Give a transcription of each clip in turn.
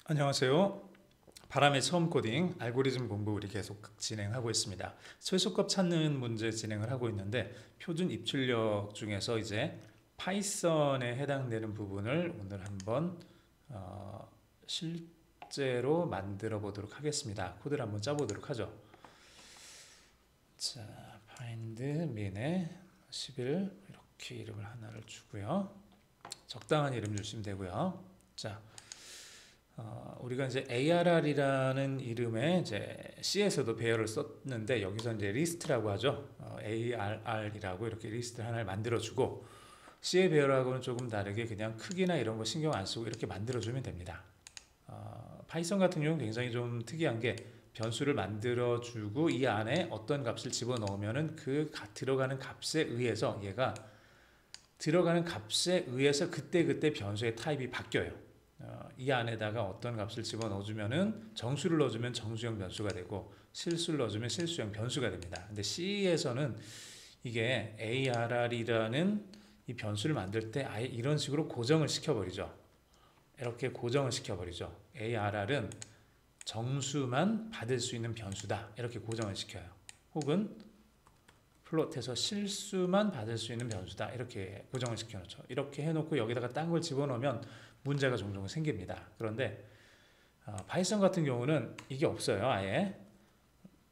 안녕하세요. 바람의 처음 코딩 알고리즘 공부 우리 계속 진행하고 있습니다. 최소값 찾는 문제 진행을 하고 있는데 표준 입출력 중에서 이제 파이썬에 해당되는 부분을 오늘 한번 실제로 만들어 보도록 하겠습니다. 코드를 한번 짜보도록 하죠. 자, find min에 11 이렇게 이름을 하나를 주고요. 적당한 이름 주시면 되고요. 자, 우리가 이제 ARR이라는 이름의 이제 C에서도 배열을 썼는데 여기서 이제 리스트라고 하죠. ARR이라고 이렇게 리스트를 하나를 만들어주고 C의 배열하고는 조금 다르게 그냥 크기나 이런 거 신경 안 쓰고 이렇게 만들어주면 됩니다. 파이썬 같은 경우는 굉장히 좀 특이한 게 변수를 만들어주고 이 안에 어떤 값을 집어넣으면은 그 들어가는 값에 의해서 얘가 들어가는 값에 의해서 그때그때 변수의 타입이 바뀌어요. 이 안에다가 어떤 값을 집어넣어주면은 정수를 넣어주면 정수형 변수가 되고 실수를 넣어주면 실수형 변수가 됩니다. 근데 C에서는 이게 ARR이라는 이 변수를 만들 때 아예 이런 식으로 고정을 시켜버리죠. 이렇게 고정을 시켜버리죠. ARR은 정수만 받을 수 있는 변수다. 이렇게 고정을 시켜요. 혹은 플롯에서 실수만 받을 수 있는 변수다. 이렇게 고정을 시켜놓죠. 이렇게 해놓고 여기다가 딴 걸 집어넣으면 문제가 종종 생깁니다. 그런데 파이썬 같은 경우는 이게 없어요. 아예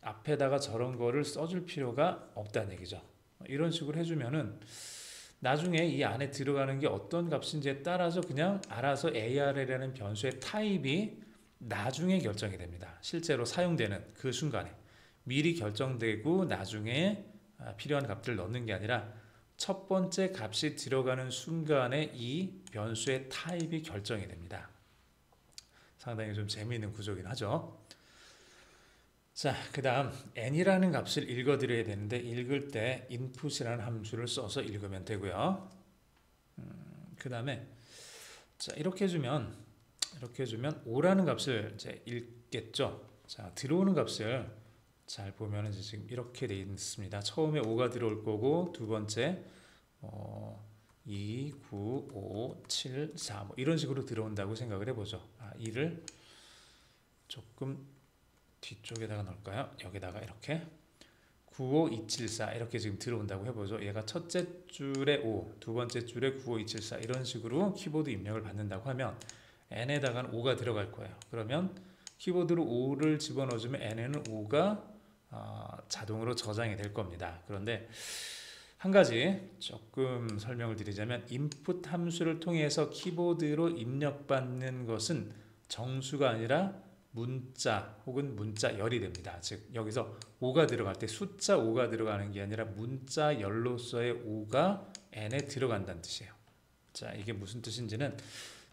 앞에다가 저런 거를 써줄 필요가 없다는 얘기죠. 이런 식으로 해주면은 나중에 이 안에 들어가는 게 어떤 값인지에 따라서 그냥 알아서 AR이라는 변수의 타입이 나중에 결정이 됩니다. 실제로 사용되는 그 순간에 미리 결정되고 나중에 필요한 값들을 넣는 게 아니라 첫 번째 값이 들어가는 순간에 이 변수의 타입이 결정이 됩니다. 상당히 좀 재미있는 구조긴 하죠. 자, 그 다음 n이라는 값을 읽어드려야 되는데 읽을 때 input이라는 함수를 써서 읽으면 되고요. 그 다음에 자, 이렇게 해주면 5라는 값을 이제 읽겠죠. 자, 들어오는 값을 잘 보면 이제 지금 이렇게 돼 있습니다. 처음에 5가 들어올 거고 두 번째 2, 9, 5, 7, 4 뭐 이런 식으로 들어온다고 생각을 해보죠. 2를 조금 뒤쪽에다가 넣을까요? 여기다가 이렇게 9, 5, 2, 7, 4 이렇게 지금 들어온다고 해보죠. 얘가 첫째 줄에 5, 두 번째 줄에 9, 5, 2, 7, 4 이런 식으로 키보드 입력을 받는다고 하면 n에다가는 5가 들어갈 거예요. 그러면 키보드로 5를 집어넣어주면 n에는 5가 자동으로 저장이 될 겁니다. 그런데 한 가지 조금 설명을 드리자면 input 함수를 통해서 키보드로 입력받는 것은 정수가 아니라 문자 혹은 문자열이 됩니다. 즉 여기서 5가 들어갈 때 숫자 5가 들어가는 게 아니라 문자열로서의 5가 n에 들어간다는 뜻이에요. 자, 이게 무슨 뜻인지는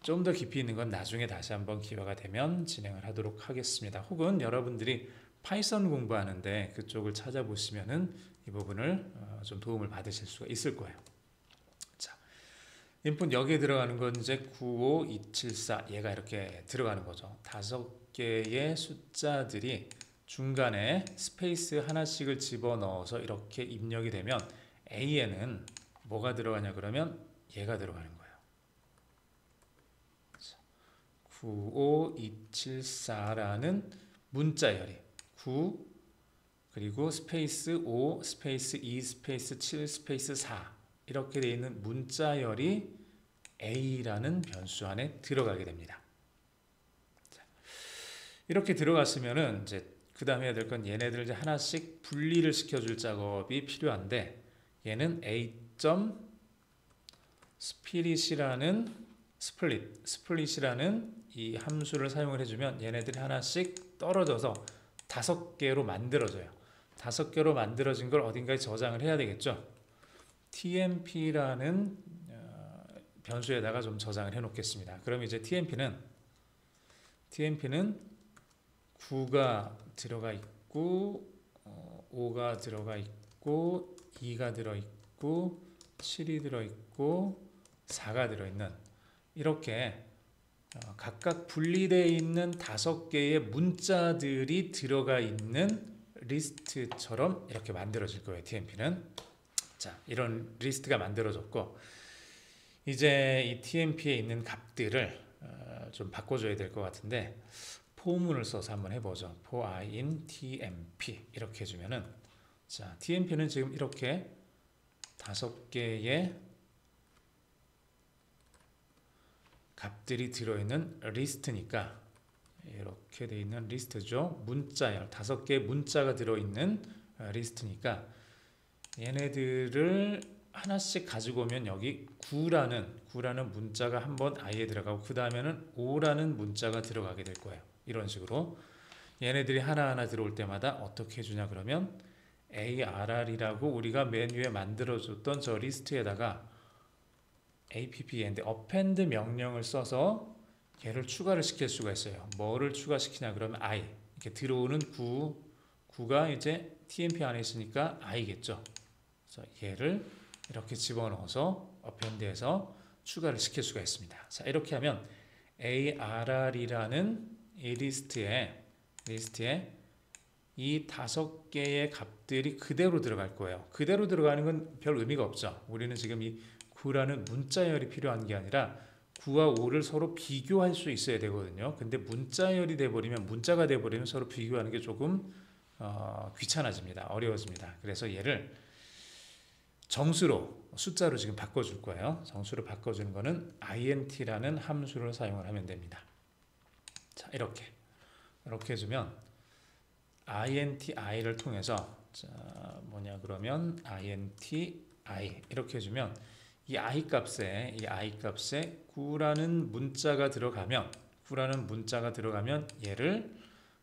좀 더 깊이 있는 건 나중에 다시 한번 기회가 되면 진행을 하도록 하겠습니다. 혹은 여러분들이 파이썬 공부하는데 그쪽을 찾아보시면은 이 부분을 좀 도움을 받으실 수가 있을 거예요. 자, 인풋 여기에 들어가는 건 이제 95274 얘가 이렇게 들어가는 거죠. 5개의 숫자들이 중간에 스페이스 하나씩을 집어넣어서 이렇게 입력이 되면 A에는 뭐가 들어가냐 그러면 얘가 들어가는 거예요. 95274라는 문자열이 9 그리고 스페이스 5 스페이스 2 스페이스 7 스페이스 4 이렇게 되어 있는 문자열이 A라는 변수 안에 들어가게 됩니다. 자, 이렇게 들어갔으면은 이제 그 다음에 해야 될 건 얘네들 이제 하나씩 분리를 시켜줄 작업이 필요한데 얘는 A. 스플릿이라는 이 함수를 사용을 해주면 얘네들이 하나씩 떨어져서 5개로 만들어져요. 5개로 만들어진 걸 어딘가에 저장을 해야 되겠죠. tmp라는 변수에다가 좀 저장을 해 놓겠습니다. 그럼 이제 tmp는 9가 들어가 있고 5가 들어가 있고 2가 들어있고 7이 들어있고 4가 들어있는 이렇게 각각 분리되어 있는 5개의 문자들이 들어가 있는 리스트처럼 이렇게 만들어질 거예요. tmp는. 자, 이런 리스트가 만들어졌고 이제 이 tmp에 있는 값들을 좀 바꿔줘야 될 것 같은데 포문을 써서 한번 해보죠. for I in tmp 이렇게 해주면은 자 tmp는 지금 이렇게 5개의 값들이 들어있는 리스트니까 이렇게 돼 있는 리스트죠. 문자열 5개의 문자가 들어있는 리스트니까 얘네들을 하나씩 가지고 오면 여기 9라는 문자가 한번 i에 들어가고 그 다음에는 5라는 문자가 들어가게 될 거예요. 이런 식으로 얘네들이 하나하나 들어올 때마다 어떻게 해주냐 그러면 arr이라고 우리가 맨 위에 만들어줬던 저 리스트에다가 append 명령을 써서 얘를 추가를 시킬 수가 있어요. 뭐를 추가시키냐 그러면 i 이렇게 들어오는 9가 이제 tmp 안에 있으니까 i겠죠. 그래서 얘를 이렇게 집어넣어서 append에서 추가를 시킬 수가 있습니다. 자 이렇게 하면 arr이라는 이 리스트에 이 5개의 값들이 그대로 들어갈 거예요. 그대로 들어가는 건 별 의미가 없죠. 우리는 지금 이 9라는 문자열이 필요한 게 아니라 9와 5를 서로 비교할 수 있어야 되거든요. 근데 문자열이 돼버리면 문자가 돼버리면 서로 비교하는 게 조금 귀찮아집니다. 어려워집니다. 그래서 얘를 정수로 숫자로 지금 바꿔줄 거예요. 정수로 바꿔주는 거는 int라는 함수를 사용을 하면 됩니다. 자 이렇게 해주면 int_i를 통해서 자 뭐냐 그러면 int_i 이렇게 해주면 이 i 값에 9라는 문자가 들어가면 얘를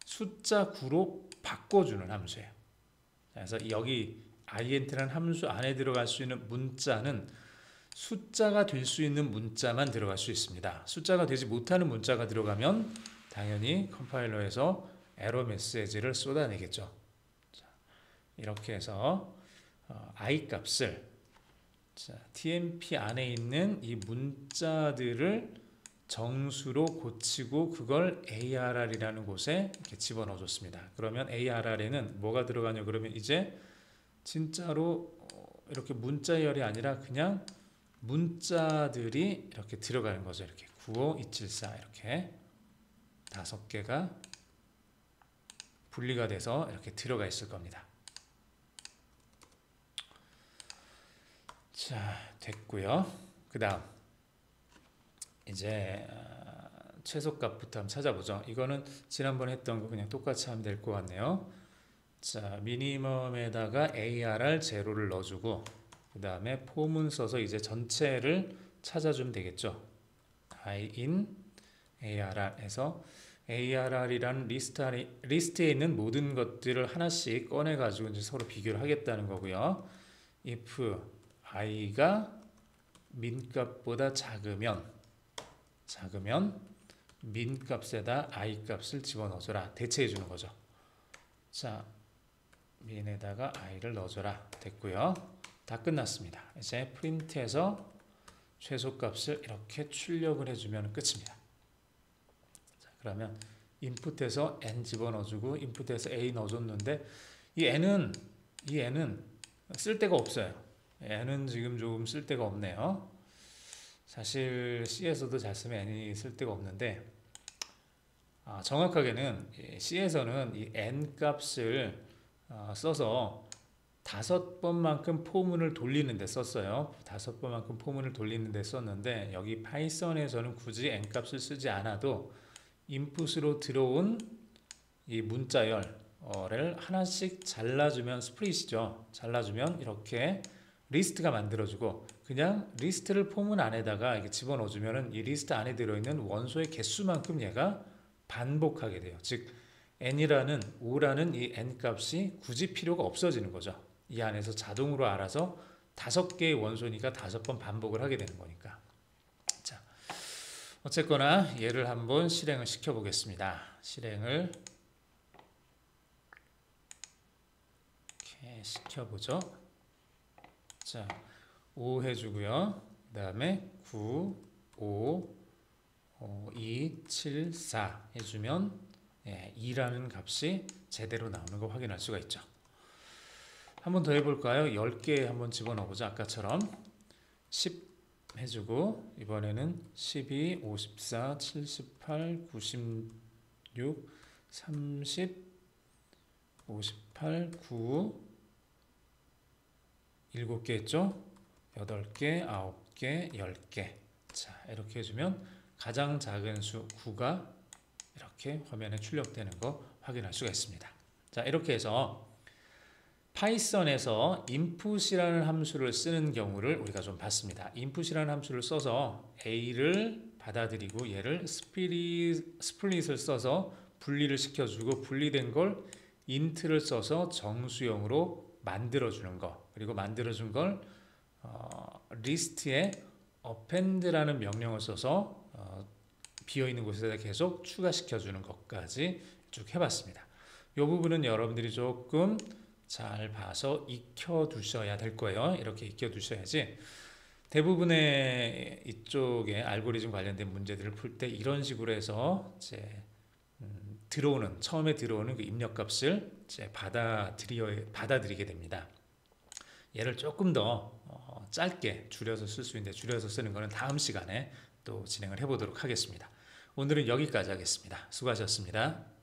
숫자 9로 바꿔주는 함수예요. 그래서 여기 int라는 함수 안에 들어갈 수 있는 문자는 숫자가 될 수 있는 문자만 들어갈 수 있습니다. 숫자가 되지 못하는 문자가 들어가면 당연히 컴파일러에서 에러 메시지를 쏟아내겠죠. 자, 이렇게 해서 i 값을 tmp 안에 있는 이 문자들을 정수로 고치고 그걸 arr이라는 곳에 이렇게 집어넣어 줬습니다. 그러면 arr에는 뭐가 들어가냐 그러면 이제 진짜로 이렇게 문자열이 아니라 그냥 문자들이 이렇게 들어가는 거죠. 이렇게 95274 이렇게 5개가 분리가 돼서 이렇게 들어가 있을 겁니다. 자, 됐고요. 그 다음 이제 최소값부터 한번 찾아보죠. 이거는 지난번에 했던 거 그냥 똑같이 하면 될 것 같네요. 자, 미니멈에다가 arr 제로를 넣어주고 그 다음에 포문 써서 이제 전체를 찾아주면 되겠죠. i in arr 해서 arr이라는 리스트에 있는 모든 것들을 하나씩 꺼내가지고 이제 서로 비교를 하겠다는 거고요. if i가 민값보다 작으면 민값에다 i 값을 집어넣어줘라. 대체해 주는 거죠. 자, 민에다가 i를 넣어줘라. 됐고요. 다 끝났습니다. 이제 프린트해서 최소값을 이렇게 출력을 해주면 끝입니다. 자, 그러면 인풋에서 n 집어넣어주고 인풋에서 a 넣어줬는데 이 n은 쓸데가 없어요. n은 지금 조금 쓸데가 없네요. 사실 C에서도 잘 쓰면 n이 쓸데가 없는데 정확하게는 C에서는 이 n 값을 써서 5번만큼 포문을 돌리는 데 썼어요. 5번만큼 포문을 돌리는 데 썼는데 여기 파이썬에서는 굳이 n 값을 쓰지 않아도 인풋으로 들어온 이 문자열을 하나씩 잘라주면 스프릿이죠. 잘라주면 이렇게 리스트가 만들어지고 그냥 리스트를 포문 안에다가 이렇게 집어넣어주면은 이 리스트 안에 들어있는 원소의 개수만큼 얘가 반복하게 돼요. 즉 n이라는 5라는 이 n 값이 굳이 필요가 없어지는 거죠. 이 안에서 자동으로 알아서 5개의 원소니까 5번 반복을 하게 되는 거니까. 자, 어쨌거나 얘를 한번 실행을 시켜 보겠습니다. 실행을 이렇게 시켜보죠. 자, 5 해주고요. 그 다음에 9, 5, 2, 7, 4 해주면 2라는 값이 제대로 나오는 거 확인할 수가 있죠. 한 번 더 해볼까요? 10개 한번 집어넣어보죠. 아까처럼 10 해주고 이번에는 12, 54, 78, 96, 30, 58, 9 7개 했죠? 8개, 9개, 10개. 자, 이렇게 해주면 가장 작은 수 9가 이렇게 화면에 출력되는 거 확인할 수가 있습니다. 자, 이렇게 해서 파이썬에서 input이라는 함수를 쓰는 경우를 우리가 좀 봤습니다. input이라는 함수를 써서 A를 받아들이고 얘를 스플릿을 써서 분리를 시켜주고 분리된 걸 int를 써서 정수형으로 만들어주는 거, 그리고 만들어준 걸 리스트에 append라는 명령을 써서 비어있는 곳에다 계속 추가시켜주는 것까지 쭉 해봤습니다. 이 부분은 여러분들이 조금 잘 봐서 익혀두셔야 될 거예요. 이렇게 익혀두셔야지 대부분의 이쪽에 알고리즘 관련된 문제들을 풀 때 이런 식으로 해서 이제 처음에 들어오는 그 입력값을 이제 받아들이게 됩니다. 얘를 조금 더 짧게 줄여서 쓸 수 있는데 줄여서 쓰는 거는 다음 시간에 또 진행을 해보도록 하겠습니다. 오늘은 여기까지 하겠습니다. 수고하셨습니다.